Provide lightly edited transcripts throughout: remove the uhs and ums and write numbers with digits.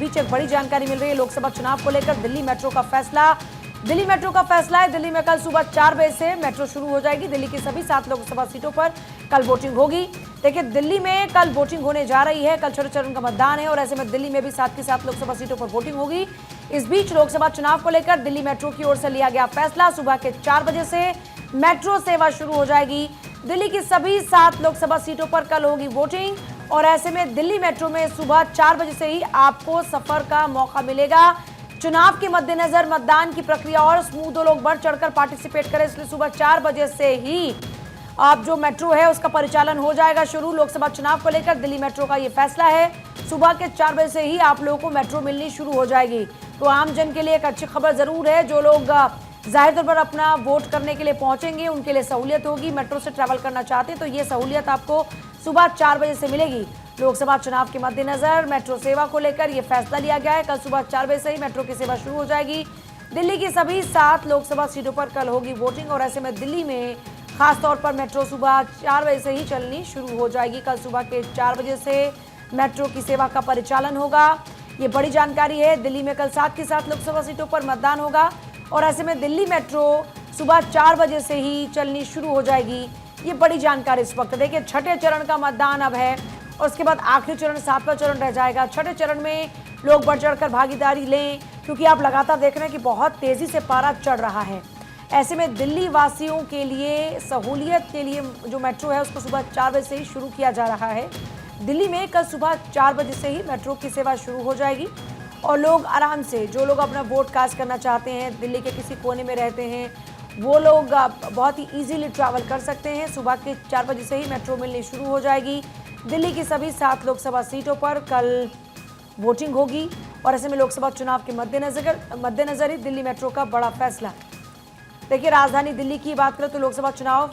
बीच एक बड़ी जानकारी मिल रही है लोकसभा चुनाव को लेकर। दिल्ली मेट्रो का फैसला है। दिल्ली में कल सुबह 4 बजे से मेट्रो शुरू हो जाएगी। दिल्ली की सभी 7 लोकसभा सीटों पर कल वोटिंग होगी। देखिए, दिल्ली में कल वोटिंग होने जा रही है। कल छोटे चरण का मतदान है और ऐसे में दिल्ली में भी 7 की 7 लोकसभा सीटों पर वोटिंग होगी। इस बीच लोकसभा चुनाव को लेकर दिल्ली मेट्रो की ओर से लिया गया फैसला। सुबह के 4 बजे से मेट्रो सेवा शुरू हो जाएगी। दिल्ली की सभी 7 लोकसभा सीटों पर कल होगी वोटिंग और ऐसे में दिल्ली मेट्रो में सुबह 4 बजे से ही आपको सफर का मौका मिलेगा। चुनाव के मद्देनजर मतदान की प्रक्रिया और स्मूथ हो, लोग बढ़ चढ़कर पार्टिसिपेट करें, इसलिए सुबह 4 बजे से ही आप जो मेट्रो है उसका परिचालन हो जाएगा शुरू। लोकसभा चुनाव को लेकर दिल्ली मेट्रो का ये फैसला है। सुबह के 4 बजे से ही आप लोगों को मेट्रो मिलनी शुरू हो जाएगी। तो आम जन के लिए एक अच्छी खबर जरूर है। जो लोग जाहिर तौर पर अपना वोट करने के लिए पहुंचेंगे उनके लिए सहूलियत होगी। मेट्रो से ट्रैवल करना चाहते हैं तो ये सहूलियत आपको सुबह 4 बजे से मिलेगी। लोकसभा चुनाव के मद्देनजर मेट्रो सेवा को लेकर यह फैसला लिया गया है। कल सुबह 4 बजे से ही मेट्रो की सेवा शुरू हो जाएगी। दिल्ली की सभी 7 लोकसभा सीटों पर कल होगी वोटिंग और ऐसे में दिल्ली में खासतौर पर मेट्रो सुबह 4 बजे से ही चलनी शुरू हो जाएगी। कल सुबह के 4 बजे से मेट्रो की सेवा का परिचालन होगा। ये बड़ी जानकारी है। दिल्ली में कल 7 की 7 लोकसभा सीटों पर मतदान होगा और ऐसे में दिल्ली मेट्रो सुबह 4 बजे से ही चलनी शुरू हो जाएगी। ये बड़ी जानकारी इस वक्त। देखिए, छठे चरण का मतदान अब है और उसके बाद आखिरी चरण 7वां चरण रह जाएगा। छठे चरण में लोग बढ़ चढ़कर भागीदारी लें क्योंकि आप लगातार देख रहे हैं कि बहुत तेजी से पारा चढ़ रहा है। ऐसे में दिल्ली वासियों के लिए सहूलियत के लिए जो मेट्रो है उसको सुबह 4 बजे से ही शुरू किया जा रहा है। दिल्ली में कल सुबह 4 बजे से ही मेट्रो की सेवा शुरू हो जाएगी और लोग आराम से, जो लोग अपना वोट कास्ट करना चाहते हैं, दिल्ली के किसी कोने में रहते हैं, वो लोग बहुत ही इजीली ट्रैवल कर सकते हैं। सुबह के 4 बजे से ही मेट्रो मिलनी शुरू हो जाएगी। दिल्ली की सभी 7 लोकसभा सीटों पर कल वोटिंग होगी और ऐसे में लोकसभा चुनाव के मद्देनजर ही दिल्ली मेट्रो का बड़ा फैसला। देखिए, राजधानी दिल्ली की बात करें तो लोकसभा चुनाव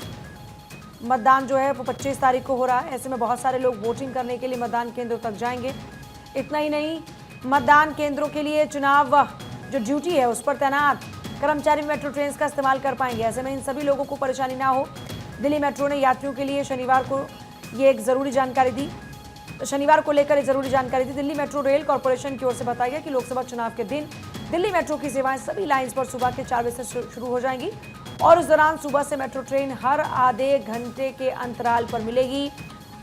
मतदान जो है वो 25 तारीख को हो रहा है। ऐसे में बहुत सारे लोग वोटिंग करने के लिए मतदान केंद्रों तक जाएंगे। इतना ही नहीं, मतदान केंद्रों के लिए चुनाव जो ड्यूटी है उस पर तैनात कर्मचारी मेट्रो ट्रेन का इस्तेमाल कर पाएंगे। ऐसे में इन सभी लोगों को परेशानी ना हो, दिल्ली मेट्रो ने यात्रियों के लिए शनिवार को ये एक ज़रूरी जानकारी दी। शनिवार को लेकर एक ज़रूरी जानकारी दी। दिल्ली मेट्रो रेल कॉरपोरेशन की ओर से बताया गया कि लोकसभा चुनाव के दिन दिल्ली मेट्रो की सेवाएं सभी लाइन्स पर सुबह के 4 बजे से शुरू हो जाएंगी और उस दौरान सुबह से मेट्रो ट्रेन हर आधे घंटे के अंतराल पर मिलेगी।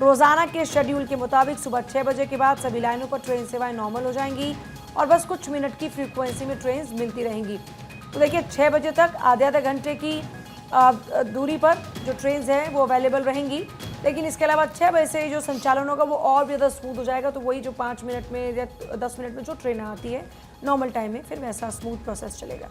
रोजाना के शेड्यूल के मुताबिक सुबह 6 बजे के बाद सभी लाइनों पर ट्रेन सेवाएं नॉर्मल हो जाएंगी और बस कुछ मिनट की फ्रीक्वेंसी में ट्रेन मिलती रहेंगी। तो देखिए, 6 बजे तक आधे घंटे की दूरी पर जो ट्रेन है वो अवेलेबल रहेंगी, लेकिन इसके अलावा 6 बजे से जो संचालन होगा वो और भी ज़्यादा स्मूथ हो जाएगा। तो वही जो 5 मिनट में या 10 मिनट में जो ट्रेन आती है नॉर्मल टाइम में, फिर वैसा स्मूथ प्रोसेस चलेगा।